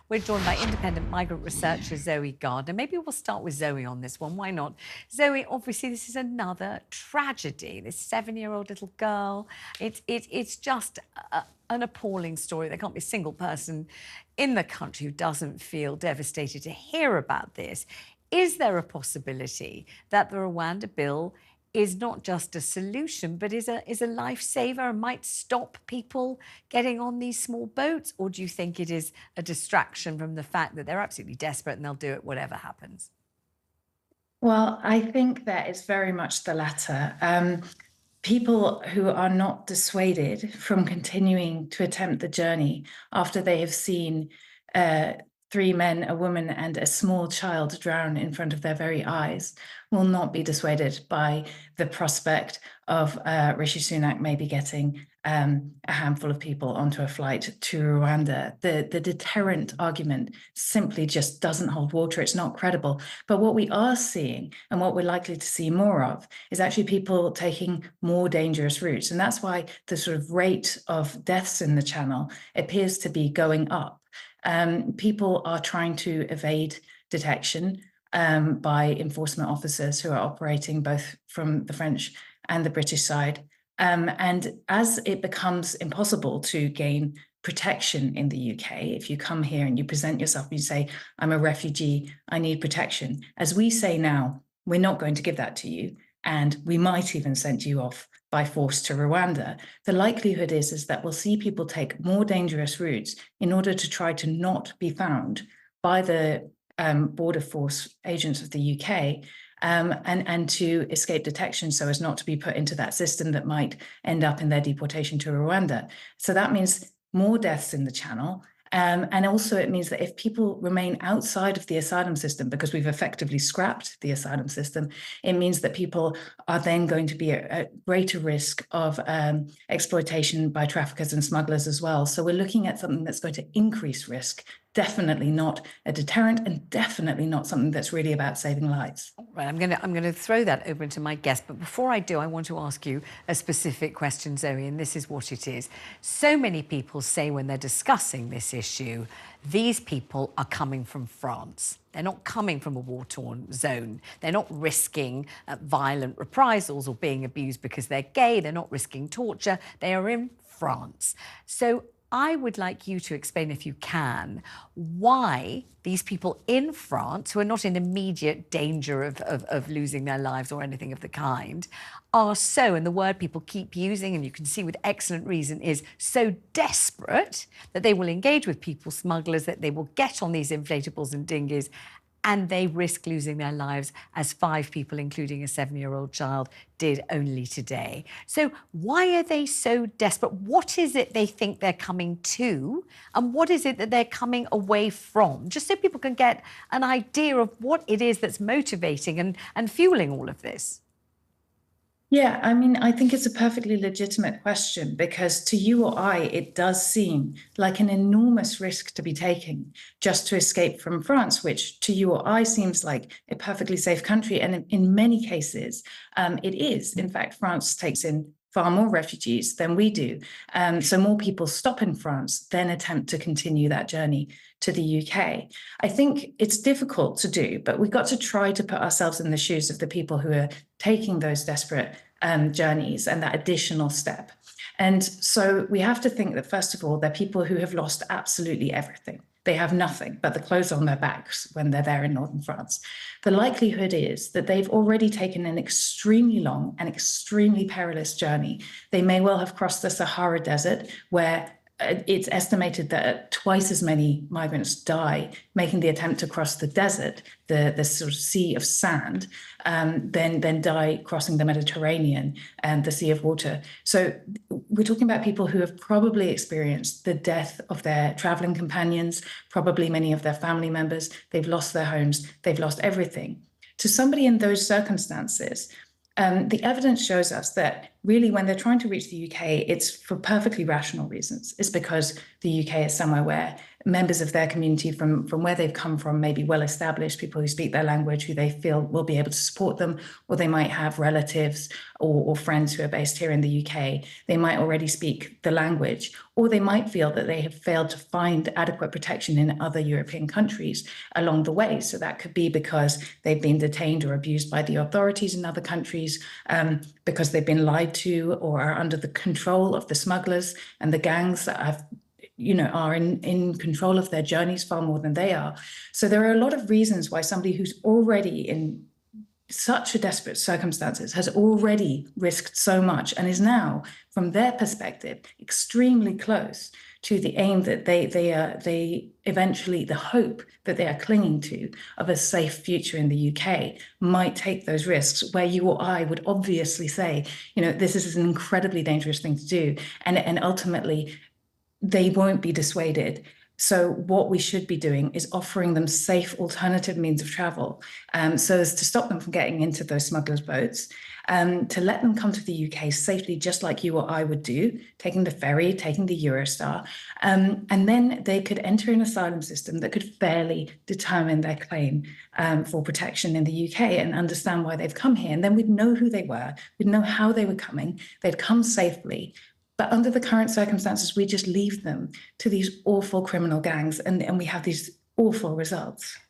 We're joined by independent migrant researcher Zoe Gardner. Maybe we'll start with Zoe on this one. Why not? Zoe, obviously, this is another tragedy. This 7-year-old little girl. It's just an appalling story. There can't be a single person in the country who doesn't feel devastated to hear about this. Is there a possibility that the Rwanda bill is not just a solution, but is a lifesaver and might stop people getting on these small boats? Or do you think it is a distraction from the fact that they're absolutely desperate and they'll do it whatever happens? Well, I think that it's very much the latter. People who are not dissuaded from continuing to attempt the journey after they have seen 3 men, a woman, and a small child drown in front of their very eyes will not be dissuaded by the prospect of Rishi Sunak maybe getting a handful of people onto a flight to Rwanda. The deterrent argument simply just doesn't hold water. It's not credible. But what we are seeing, and what we're likely to see more of, is actually people taking more dangerous routes. And that's why the sort of rate of deaths in the channel appears to be going up. People are trying to evade detection by enforcement officers who are operating both from the French and the British side. And as it becomes impossible to gain protection in the UK, if you come here and you present yourself and you say, I'm a refugee, I need protection, as we say now, we're not going to give that to you. And we might even send you off by force to Rwanda. The likelihood is that we'll see people take more dangerous routes in order to try to not be found by the border force agents of the UK, and to escape detection so as not to be put into that system that might end up in their deportation to Rwanda. So that means more deaths in the channel. And also it means that if people remain outside of the asylum system, because we've effectively scrapped the asylum system, it means that people are then going to be at greater risk of exploitation by traffickers and smugglers as well. So we're looking at something that's going to increase risk, definitely not a deterrent, and definitely not something that's really about saving lives. Right, I'm gonna throw that over to my guest, but before I do, I want to ask you a specific question, Zoe, and this is what it is. So many people say when they're discussing this issue, these people are coming from France. They're not coming from a war-torn zone. They're not risking violent reprisals or being abused because they're gay. They're not risking torture. They are in France. So I would like you to explain, if you can, why these people in France, who are not in immediate danger of losing their lives or anything of the kind, are so, and the word people keep using, and you can see with excellent reason, is so desperate that they will engage with people smugglers, that they will get on these inflatables and dinghies, and they risk losing their lives, as 5 people, including a 7-year-old child, did only today. So why are they so desperate? What is it they think they're coming to? And what is it that they're coming away from? Just so people can get an idea of what it is that's motivating and fueling all of this. Yeah, I mean, I think it's a perfectly legitimate question, because to you or I, it does seem like an enormous risk to be taking just to escape from France, which to you or I seems like a perfectly safe country. And in many cases, it is. In fact, France takes in far more refugees than we do. So more people stop in France than attempt to continue that journey to the UK. I think it's difficult to do, but we've got to try to put ourselves in the shoes of the people who are taking those desperate journeys and that additional step. And so we have to think that, first of all, they're people who have lost absolutely everything. They have nothing but the clothes on their backs when they're there in northern France. The likelihood is that they've already taken an extremely long and extremely perilous journey. They may well have crossed the Sahara Desert, where it's estimated that twice as many migrants die making the attempt to cross the desert, the sort of sea of sand, than die crossing the Mediterranean and the Sea of Water. So we're talking about people who have probably experienced the death of their traveling companions, probably many of their family members. They've lost their homes, they've lost everything. To somebody in those circumstances, the evidence shows us that really when they're trying to reach the UK, it's for perfectly rational reasons. It's because the UK is somewhere where members of their community from where they've come from, maybe well-established, people who speak their language, who they feel will be able to support them, or they might have relatives or friends who are based here in the UK. They might already speak the language, or they might feel that they have failed to find adequate protection in other European countries along the way. So that could be because they've been detained or abused by the authorities in other countries, because they've been lied to or are under the control of the smugglers and the gangs that are in control of their journeys far more than they are. So there are a lot of reasons why somebody who's already in such a desperate circumstances has already risked so much and is now, from their perspective, extremely close to the aim that they eventually, the hope that they are clinging to of a safe future in the UK, might take those risks where you or I would obviously say, this is an incredibly dangerous thing to do. And ultimately, they won't be dissuaded. So what we should be doing is offering them safe alternative means of travel, so as to stop them from getting into those smugglers' boats, to let them come to the UK safely, just like you or I would do, taking the ferry, taking the Eurostar, and then they could enter an asylum system that could fairly determine their claim for protection in the UK and understand why they've come here. And then we'd know who they were, we'd know how they were coming, they'd come safely. But under the current circumstances, we just leave them to these awful criminal gangs, and we have these awful results.